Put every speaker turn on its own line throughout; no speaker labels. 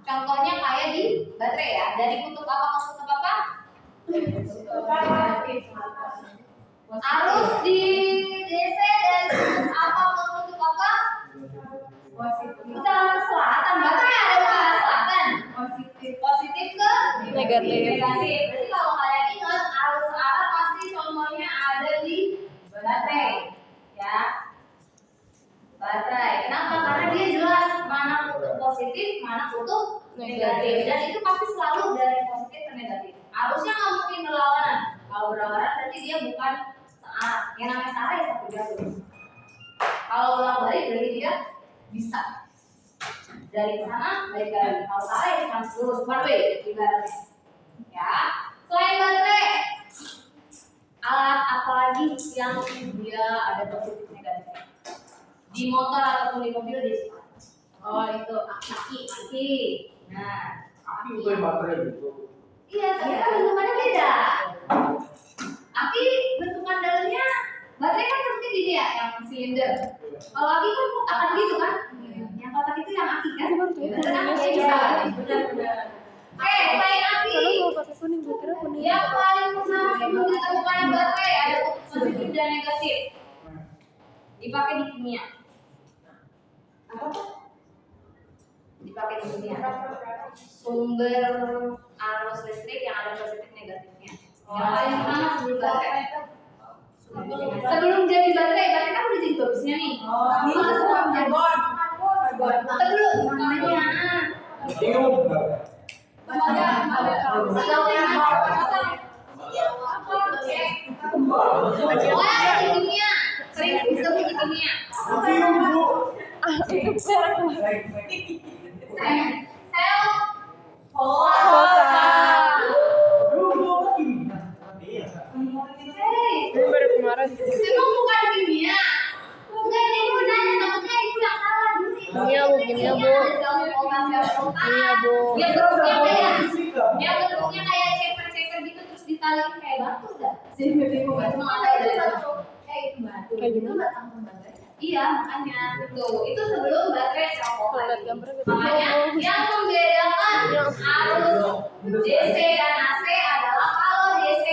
Contohnya kayak di baterai ya. Dari kutub apa ke kutub apa? Arus di DC dari kutub apa ke kutub apa? Utara ke selatan. Baterai ada utara selatan. Positif ke
Negatif.
Jadi kalau kalian ingat arus arah pasti contohnya ada di baterai, ya. Baterai. Kenapa? Karena dia jelas mana kutub positif, mana kutub negatif. Dan itu pasti selalu dari positif ke negatif. Arusnya nggak mungkin berlawanan. Kalau berlawanan berarti dia bukan searah. Yang namanya searah ya satu jalur. Kalau bolak balik berarti dia bisa dari sana balik lagi. Kalau searah ya cuma lurus one way ibaratnya. Ya. Selain baterai, alat apa lagi yang dia ada positif negatifnya? Di motor ataupun di mobil di sini. Oh itu aki. Nah,
Aki bukan baterai gitu.
iya, tapi kan bentukannya beda. Aki bentukan dalamnya baterai kan seperti gini ya, yang silinder. Kalau aki kan kotakan gitu kan? Yang kotak itu yang aki kan? Benar. Oke, selain aki, yang paling sering ditemukan baterai ada positif dan negatif. Dipakai di kimia. Apa tuh? Dipakai di kimia. Sumber arus listrik yang ada positif negatifnya. Yang paling pertama sebelum baterai. Sebelum jadi baterai kan udah jadi bagusnya nih. Itu sebelum jadi sebelum namanya. Kimia sering disebut di kimia. Sel
Baru kemarin.
emang bukan kimia. Enggak, ini ibu nanya, takutnya ibu yang salah dulu.
Kimia, Bu. Kimia, Bu.
Yang bentuknya kayak ceper gitu terus ditaliin kayak batu dah. Itu batu. Itu batu.
Kayak gimana?
Itu batang baterai. Iya, makanya itu sebelum baterai
Lihat gambar gitu.
makanya yang membedakan arus DC dan AC adalah kalau DC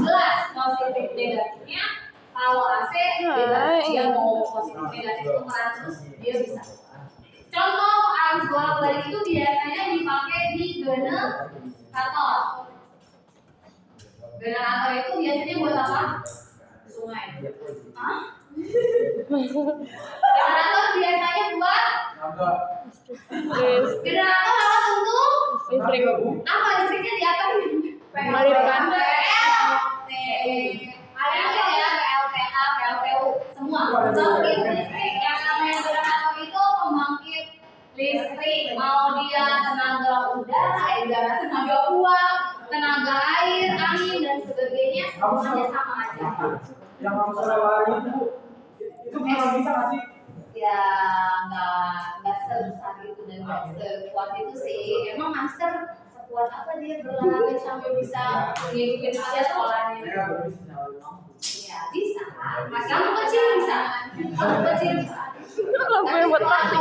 jelas positif negatifnya, kalau AC bebas dia mau positif negatif tukeran terus dia bisa. Contoh arus bolak-balik itu biasanya dipakai di generator. Generator itu biasanya buat apa? Sungai. Hah? Generator biasanya buat generator apa untuk
Listrik.
apa listriknya di atas?
Mengalirkan.
Ada ya PLTA, PLTU semua. Pembangkit listrik yang namanya generator itu pembangkit listrik, mau dia tenaga udara, tenaga uap, tenaga air, angin dan sebagainya semuanya sama aja.
Yang harus ada lari itu memang bisa nggak sih?
Ya nggak sebesar itu dan nggak sekuat itu sih. Emang master sekuat apa dia berlari sampai bisa ngikutin aja sekolahnya? Ya bisa. Kamu kecil bisa.
Lampu yang buat plastik.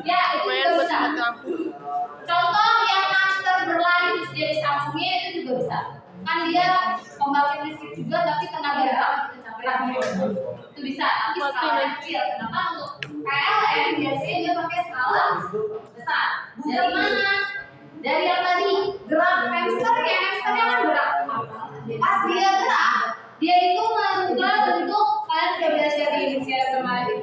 Ya itu
Lumayan
juga
buat
bisa.
lampu.
Contoh yang master berlari terus jadi sambungnya itu juga bisa. Kan dia pembangkit listrik juga tapi tenaga gerak itu bisa, tapi skalanya kecil. Sedangkan untuk PLN biasanya dia pakai skala besar. Dari mana? Dari yang tadi gerak hamsternya kan gerak. Pas dia gerak, dia itu merubah bentuk. Kalian sudah belajar di Indonesia kemarin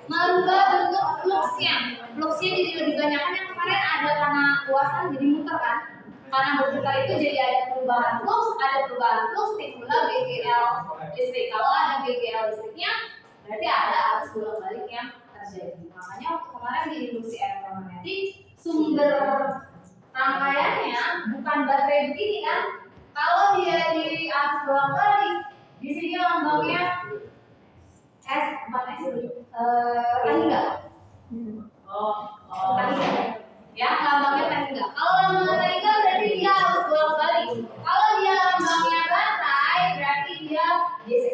merubah bentuk fluxnya. Fluxnya jadi lebih banyak kan yang kemarin ada karena kuasan jadi muter kan. Karena berputar itu jadi ada perubahan flux timbullah BGL listrik. Kalau ada BGL listriknya berarti ada arus bolak balik yang terjadi. Makanya waktu kemarin di industri elektromagnetik sumber rangkaiannya bukan baterai begini kan. Kalau dia di arus bolak balik di sini lambangnya S Tangga. Tangga. Ya, lambangnya Tangga. Kalau lambangnya Tangga berarti dia harus bolak-balik. Kalau dia lambangnya baterai berarti dia DC.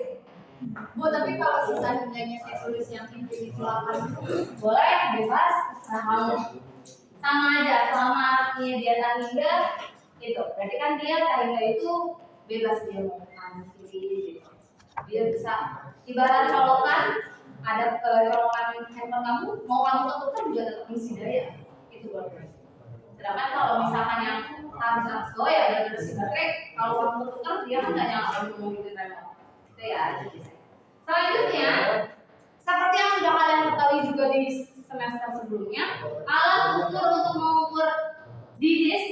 tapi kalau seandainya saya tulis yang infinity 8 boleh, bebas, terserah kamu. Sama aja, selama artinya dia tangga gitu. Berarti kan dia tangga itu bebas dia mau kanan kiri gitu. Dia bisa ibarat colokan, ada colokan handphone kamu, mau kamu ketukar juga tetap ngisi daya. Itu boleh. Sedangkan kalau misalkan yang harus ASDO ya udah bersih baterai, kalau kamu ketukar dia kan nggak nyala kalau ngomong gitu remote. Itu ya. Selanjutnya, seperti yang sudah kalian ketahui juga di semester sebelumnya, alat ukur untuk mengukur di DC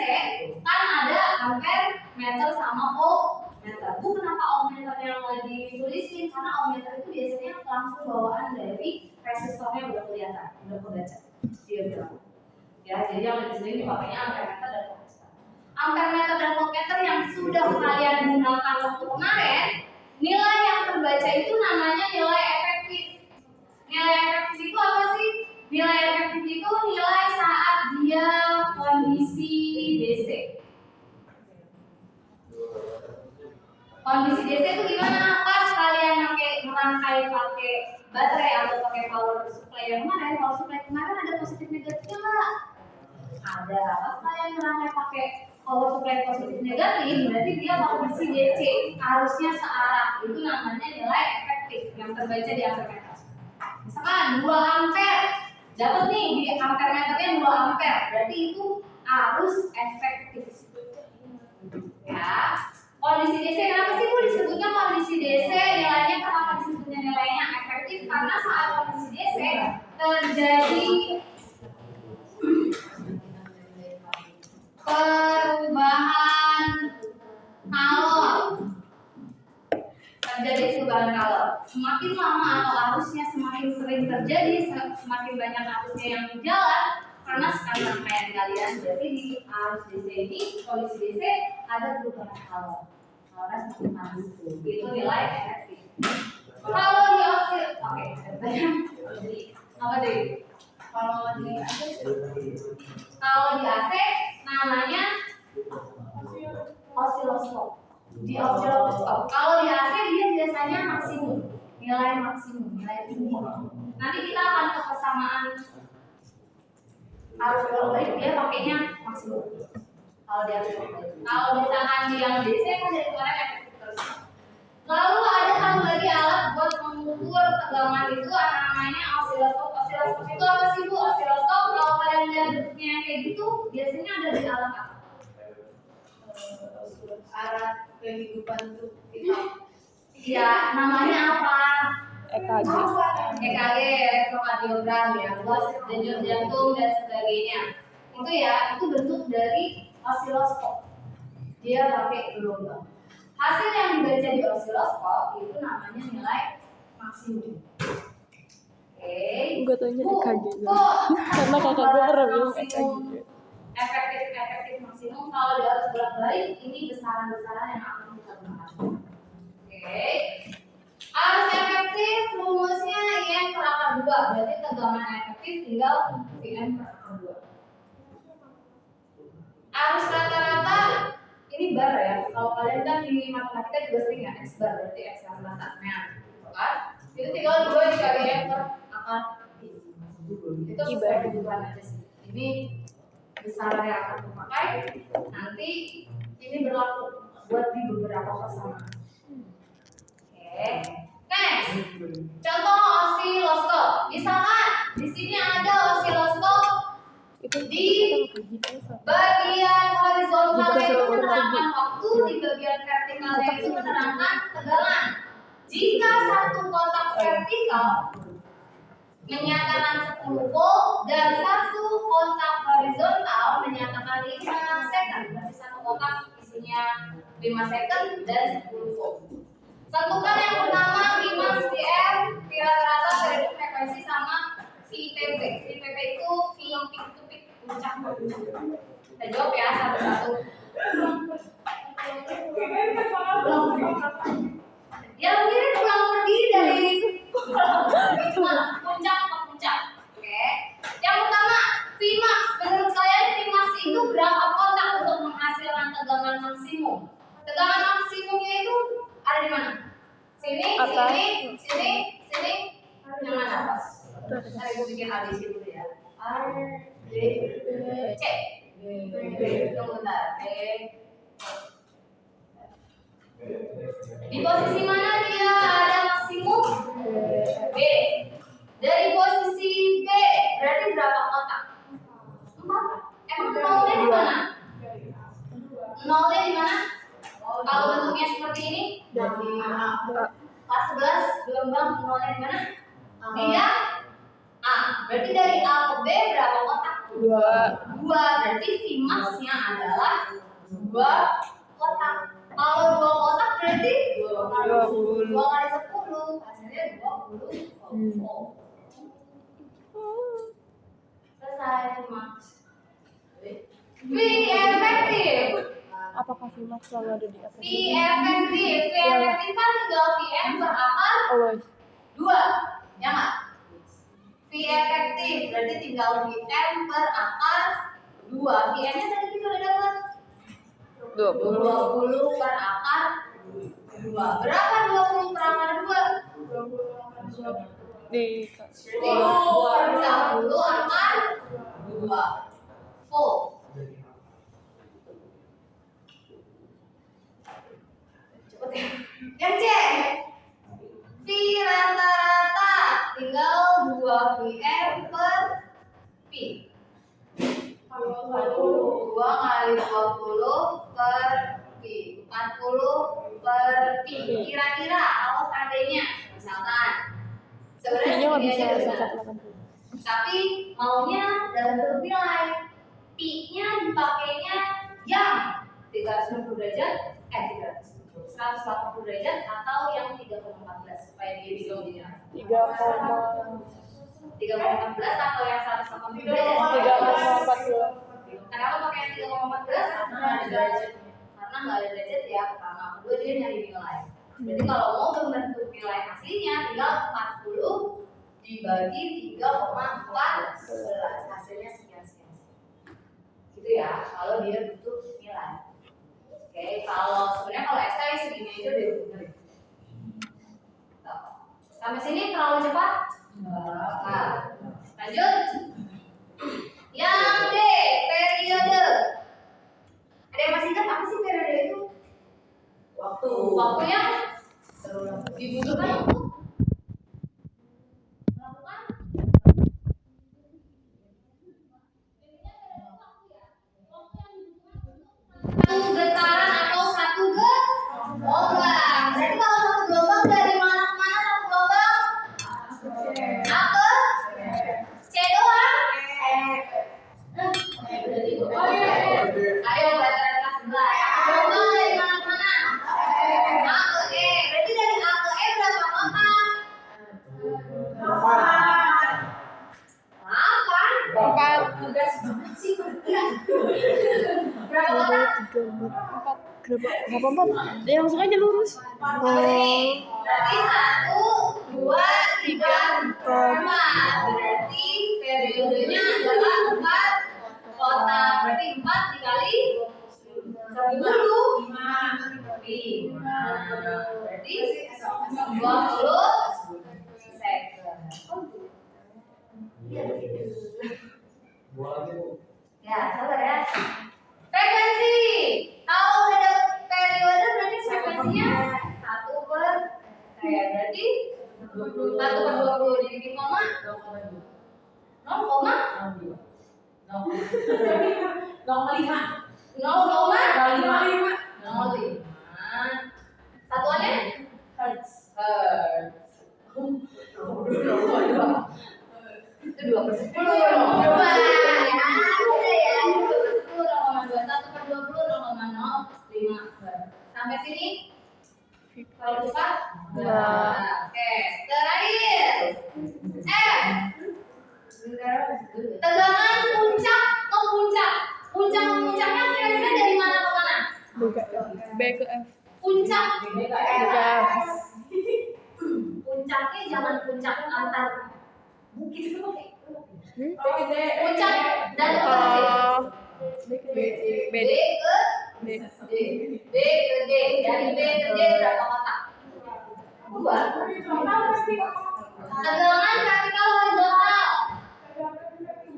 kan ada ampere, meter, sama voltmeter. Bu, kenapa ohmmeter yang lagi ditulisin? Karena ohmmeter itu biasanya langsung bawaan dari resistornya udah kelihatan, udah kebaca. Dia bilang. Ya, jadi yang di sini pakainya ampermeter dan voltmeter. Ampermeter dan voltmeter yang sudah kalian gunakan waktu kemarin, nilai yang terbaca itu namanya nilai efektif. Nilai efektif itu apa sih? Nilai efektif itu nilai saat dia kondisi DC. Kondisi DC itu gimana? Pas kalian merangkai pakai baterai atau pakai power supply yang kemarin, power supply kemarin ada positif negatifnya nggak? Ada. Pas kalian merangkai pakai power supply positif negatif, berarti dia kondisi DC harusnya searah. Itu namanya nilai efektif yang terbaca di ampermeter. Misalkan 2 ampere, dapat nih di ampermeternya 2 ampere, berarti itu arus efektif. Ya. Kondisi DC kenapa sih Bu disebutnya kondisi DC? Nilainya kenapa disebutnya nilainya efektif? Karena saat kondisi DC terjadi perubahan kalor. Terjadi perubahan kalor. Semakin lama atau arusnya semakin sering terjadi, semakin banyak arusnya yang jalan, karena sekarang rangkaian kalian jadi di arus DC ini, kondisi DC ada perubahan kalor. Kalornya semakin panas. Itu nilai efektif. Kalau di osil, oke, jadi apa deh? Kalau di AC namanya osiloskop. Di osiloskop. Kalau di AC dia biasanya maksimum, nilai maksimum, nilai tinggi. Nanti kita akan ke persamaan arus bolak-balik dia pakainya maksimum. Kalau di AC. Kalau misalkan di yang DC kan dari kemarin efektif terus. Lalu ada satu lagi alat buat mengukur tegangan itu namanya osiloskop. Osiloskop itu apa sih Bu? Osiloskop kalau kalian lihat bentuknya kayak gitu biasanya ada di alat apa? Alat kehidupan tuh itu. Iya, namanya apa?
EKG.
EKG, elektrokardiogram ya, buat denyut jantung dan sebagainya. Itu ya, itu bentuk dari osiloskop. Dia pakai gelombang. Hasil yang dibaca di osiloskop itu namanya nilai maksimum. Oke.
Gue tanya EKG. Karena kakak gue pernah bilang EKG.
Efektif maksimum kalau di arus bolak-balik ini besaran-besaran yang akan kita gunakan. Oke. Arus efektif rumusnya IM per akar 2, berarti tegangan efektif tinggal IM per akar 2. Arus rata-rata ini bar ya. Kalau kalian kan di matematika juga sering ya X bar, berarti X yang batasnya, kan? Itu tinggal 2 dikali M per akar. Itu sesuai kebutuhan aja sih. Ini besaran yang akan dipakai. Nanti ini berlaku buat di beberapa persamaan. Oke. Next. Contoh osiloskop. Misalkan di sini ada osiloskop di bagian horizontalnya itu menerangkan waktu, di bagian vertikalnya itu menerangkan tegangan. Jika satu kotak vertikal menyatakan 10 volt dan satu kotak horizontal menyatakan 5 second, berarti satu kotak isinya 5 second dan 10 volt. Tentukan yang pertama Vimas VR, rata-rata dari frekuensi sama VPP. VPP itu V yang peak to peak, puncak ke puncak. Kita jawab ya satu-satu. Yang mirip pulang pergi dari puncak ke puncak. Oke. Yang pertama Vimax. Menurut kalian Vimax itu berapa kotak untuk menghasilkan tegangan maksimum? Tegangan maksimumnya itu ada di mana? Sini,
Atas.
sini. Yang mana? Saya gue bikin ABC dulu ya. A, B, C. Tunggu bentar. B. Di posisi mana dia ada maksimum? B. Dari posisi B berarti berapa kotak? 4. Emang nolnya di mana? Nolnya di mana? Kalau bentuknya seperti ini, kelas 11 gelombang nolnya di mana? Dia A. Berarti dari A ke B berapa kotak? 2. Berarti Vmax-nya adalah 2 kotak. Kalau 2 kotak berarti 2 kali 10 hasilnya 20 volt. Selesai Vmax. V efektif.
Apakah Vmax selalu ada di atas?
V efektif kan tinggal Vm per akar
Always.
2, ya nggak? V efektif berarti tinggal Vm per akar 2. Vm-nya tadi kita udah dapat 20 per akar 2. Berapa 20 per akar 2?
Di
10 akar 2 volt. Cepet ya. Yang C. V rata-rata tinggal 2 Vm per P. 2 kali 20 per P. 40 per P. Kira-kira kalau seandainya misalkan sebenarnya
P-nya nggak
segini
bisa
aja udah benar.
180.
Tapi maunya dalam bentuk nilai. P-nya dipakainya yang 180 derajat atau yang 3,14 supaya dia bisa menjadi 3,14 atau yang 180 derajat.
3,40.
Kenapa pakai yang 3,14? Karena nggak ada derajat ya pertama. Kedua dia nyari nilai. Jadi kalau mau membentuk nilai aslinya tinggal 40 dibagi 3,14 hasilnya sekian. Gitu ya kalau dia butuh nilai. Oke, sebenarnya kalau SI segini aja udah benar. Sampai sini terlalu cepat? Nah, lanjut. Yang D, periode. Ada yang masih ingat apa sih periode itu? Waktunya dibutuhkan untuk melakukan satu getaran atau satu gelombang. Berarti kalau satu gelombang dari mana ke mana satu gelombang? A ke C doang. Ayo pelajaran kelas 11. Gelombang dari mana ke mana? A ke E. Berarti dari A ke E berapa kotak? 8.
4.
Berapa kotak?
4. Ya langsung aja lurus.
Berarti 1, 2, 3, 4. Berarti periodenya adalah 4 kotak. Berarti 4 dikali 10. 5. Berarti 20 second. Ya, sabar ya. Frekuensi. Kalau udah dapet periode berarti frekuensinya 1 per berarti 1 per 20 dikit koma 0,05. Satuannya hertz. Itu 2 per 10. Udah ya. 2 per 10, 0,21 per 20, 0,05. Sampai sini? Kalau cepat? Oke, terakhir. F. Tegangan puncak ke puncak. Puncak ke puncaknya kira-kira dari mana ke mana?
B ke F.
Puncak.
F.
Puncaknya jangan puncak antar bukit itu pakai. Puncak dan
B ke
B ke D. Dari B ke D berapa kotak? Tegangan vertikal horizontal.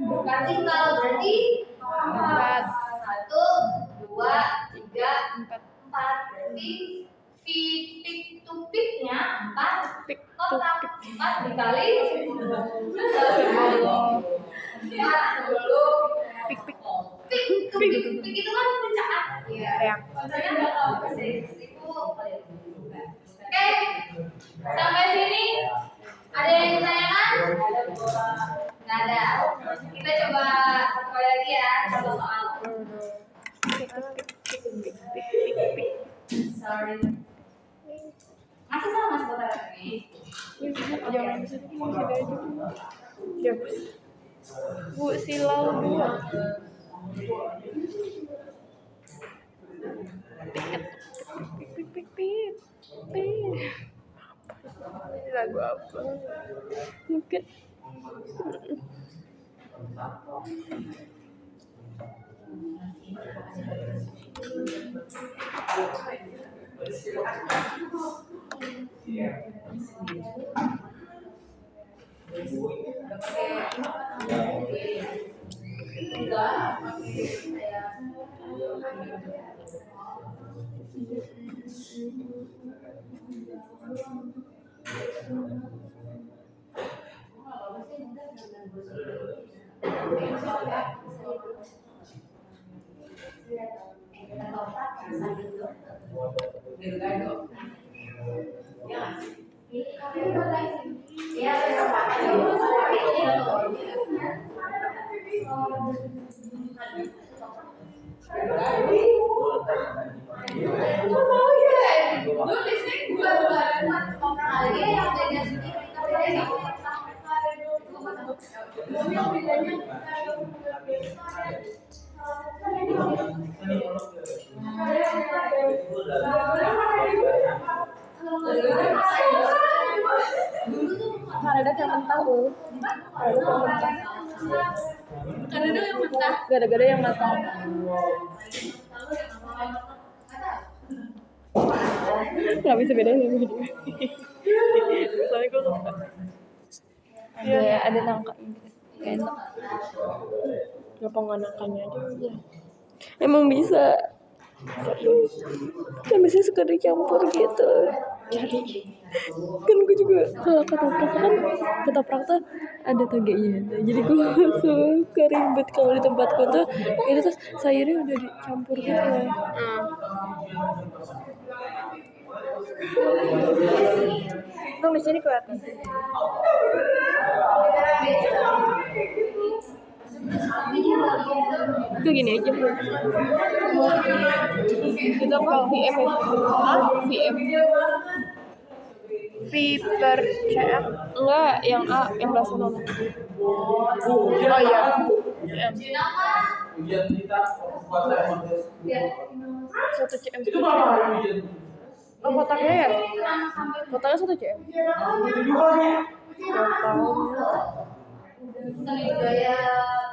Vertikal berarti 4. 1, 2, 3, 4. Berarti peak to peak-nya 4. Kotak 4 dikali 10. Peak itu kan puncak. Iya. Puncaknya bakal ke 1000 kali. Oke. Sampai sini ada yang ditanyakan? Nggak ada. Kita coba satu kali lagi ya, satu soal. Sorry. Masih sama Mas Botar ini.
Jangan bisa masih ada aja. Ya, Bu Silau 2. Pik. Lagu apa? Mungkin Kanada yang mentah tuh.
Kanada yang mentah.
Gara-gara yang matang. Nggak bisa bedain ini video. Soalnya gue suka. Ada nangkanya. Enak. Kenapa nggak nangkanya aja? Emang bisa. Kan biasanya suka dicampur gitu. Jadi kan gue juga ketoprak tuh ada togenya. Jadi gue suka ribet kalau di tempatku tuh itu tuh sayurnya udah dicampur gitu lah. Di sini kelihatan. Itu gini aja. Itu apa? VM ya? VM. Viper CM? Enggak, yang A, yang Barcelona. Oh iya. Satu CM. Oh kotaknya ya? Kotaknya 1 CM. Yang tahu.
Gaya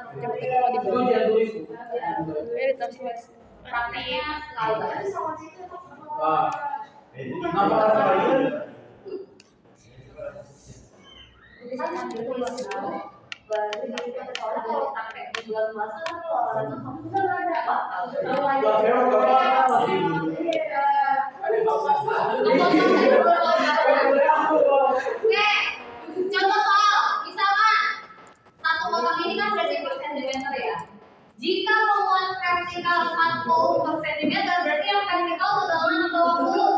Yang penting mau dibeli. Ini translate.
praktiknya contoh soal, misalkan satu kotak ini kan berarti per sentimeter ya. Jika pemuat vertikal 40 per sentimeter, berarti yang vertikal tegangan atau waktu?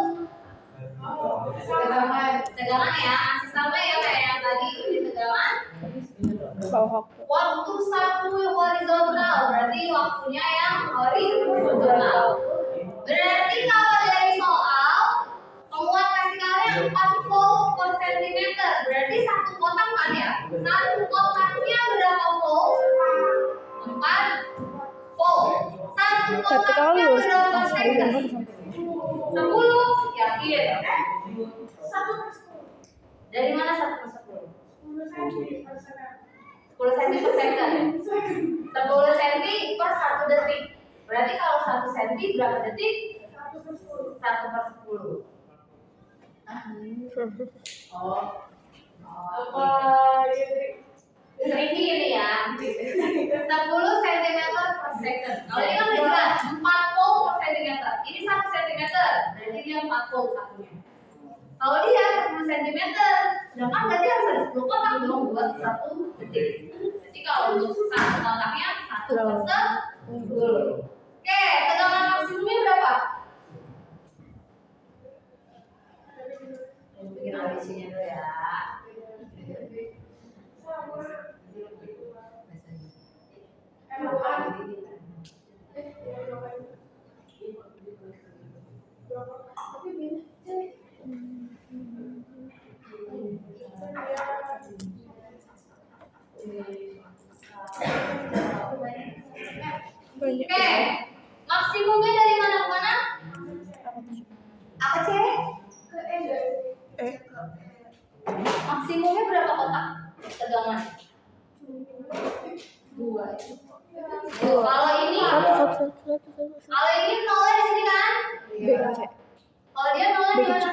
Tegangan ya, masih sama ya kayak yang tadi ini tegangan.
Bawah
Waktu satu horizontal, berarti waktunya yang horizontal. Berarti kalau dari soal pemuat vertikalnya 4 volt per sentimeter, berarti satu kotak kan ya? Satu kotaknya berapa volt? 4 volt. Satu kotaknya berapa sentimeter? 10, yakin? 1/10. Dari mana 1/10? 10 cm per second. 10 cm per 1 detik. Berarti kalau 1 cm berapa detik? 1/10. Ini ya, 10 cm per second. Kalau ini kan udah jelas 4 volt per centimeter. Ini 1 cm, berarti dia 4 volt satunya. Kalau dia 10 cm, sedangkan berarti harus ada 10 kotak dong buat 1 detik. Jadi kalau untuk 1 kotaknya 1 per 10. Oke, tegangan maksimumnya berapa? Bikin ABC-nya dulu ya. Oke, maksimumnya dari mana ke mana? Apa cewek? Maksimumnya berapa kotak tegangan? 2. Kalau ini, kalau ini nolnya di sini kan?
B kan C.
Kalau dia nolnya di mana?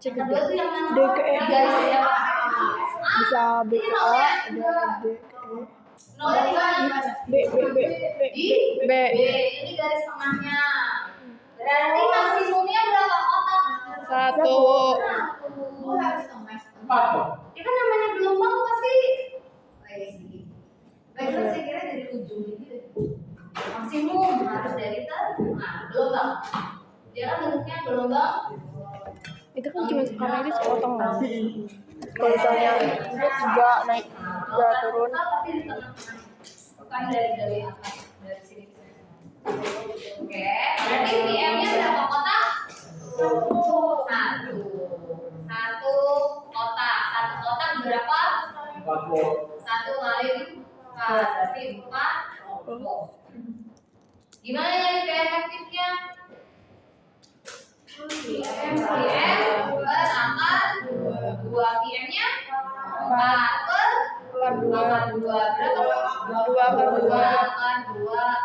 C ke D.
Kedua tuh yang mana?
D ke E.
Garis ya.
Bisa B
Ini
ke A,
nolnya.
ada D ke E.
Nolnya di mana?
B.
Di
B.
Ini garis tengahnya. Berarti maksimumnya berapa kotak?
1.
Ya kan namanya gelombang pasti baiklah saya kira dari ujung ini deh. Maksimum harus dari tengah gelombang. Dia kan bentuknya gelombang.
Itu kan cuma karena ini sepotong kan. Kalau misalnya dia 3 naik 3 turun.
Pasti di tengah. Bukan dari atas dari sini. Oke, berarti PM-nya berapa kotak? 1. 1 kotak. 1 kotak berapa? 1 kali 4, berarti 4 volt. Gimana nyari efektifnya? PM per akar 2 PM-nya 4 per 2 berapa?
2 per 2.
Akar 2 volt.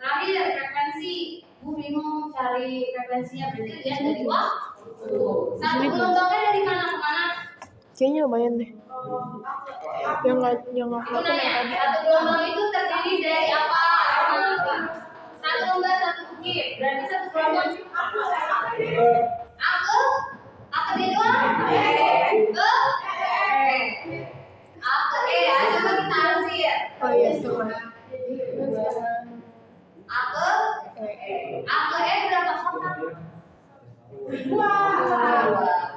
Terakhir frekuensi. Bu bingung cari frekuensinya, berarti lihat dari waktu. Satu gelombangnya dari mana ke mana?
Kayaknya lumayan deh. Yang nggak
Aku
yang
nanya,
tadi.
satu gelombang itu terdiri dari apa? Satu lembar, satu bukit. Berarti satu gelombang. Aku dia doang? Aku ya, coba kita ansir.
Oh iya, sama.
Aku berapa kotak? 2.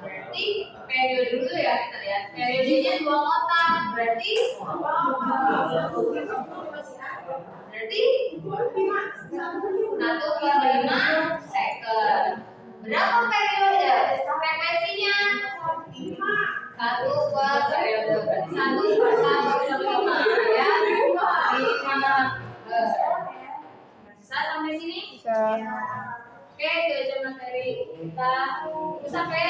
Berarti periode dulu ya kita lihat. Periodenya 2 kotak. Berarti 1/5 second. Berapa periode? Frekuensinya 1 per periode. Berarti 1/1/5 ya. 5. Bisa sampai sini?
Bisa.
Oke, itu aja materi kita. Sampai